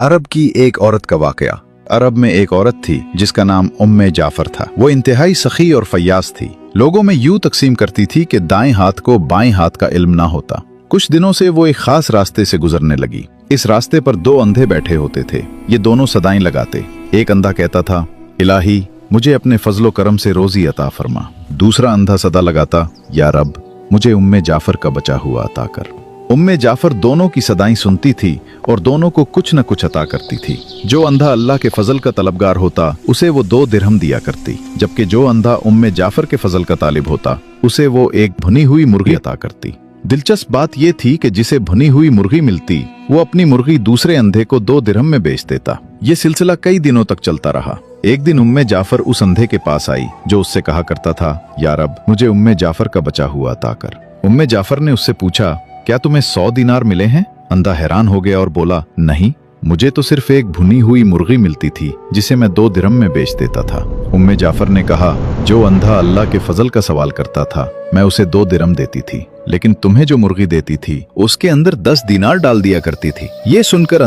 अरब की एक औरत का वाकया। अरब में एक औरत थी जिसका नाम उम्मे जाफर था। वो इंतहाई सखी और फयाज थी। लोगों में यूं तकसीम करती थी कि दाएं हाथ को बाएं हाथ का इल्म ना होता। कुछ दिनों से वो एक खास रास्ते से गुजरने लगी। इस रास्ते पर दो अंधे बैठे होते थे। ये दोनों सदाएं लगाते। एक अंधा कहता था, इलाही मुझे अपने फजलो करम से रोजी अता फरमा। दूसरा अंधा सदा लगाता, या रब मुझे उम्मे जाफर का बचा हुआ अता कर। उम्मे जाफर दोनों की सदाएं सुनती थी और दोनों को कुछ न कुछ अता करती थी। जो अंधा अल्लाह के फजल का तलबगार होता उसे वो 2 दिरहम दिया करती, जबकि जो अंधा उम्मे जाफर के फजल का तालिब होता उसे वो एक भुनी हुई मुर्गी अता करती। दिलचस्प बात यह थी कि जिसे भुनी हुई मुर्गी मिलती वो अपनी मुर्गी दूसरे अंधे को 2 दिरहम में बेच देता। ये सिलसिला कई दिनों तक चलता रहा। एक दिन उम्मे जाफर उस अंधे के पास आई जो उससे कहा करता था, या रब मुझे उम्मे जाफर का बचा हुआ अता कर। उम्मे जाफर ने उससे पूछा, क्या तुम्हें 100 दिनार मिले हैं? अंधा हैरान हो गया और बोला, नहीं, मुझे तो सिर्फ एक भुनी हुई मुर्गी मिलती थी जिसे मैं 2 दिरहम में बेच देता था। उम्मे जाफर ने कहा, जो अंधा अल्लाह के फजल का सवाल करता था मैं उसे 2 दिरहम देती थी, लेकिन तुम्हें जो मुर्गी देती थी उसके अंदर 10 दिनार डाल दिया करती थी। ये सुनकर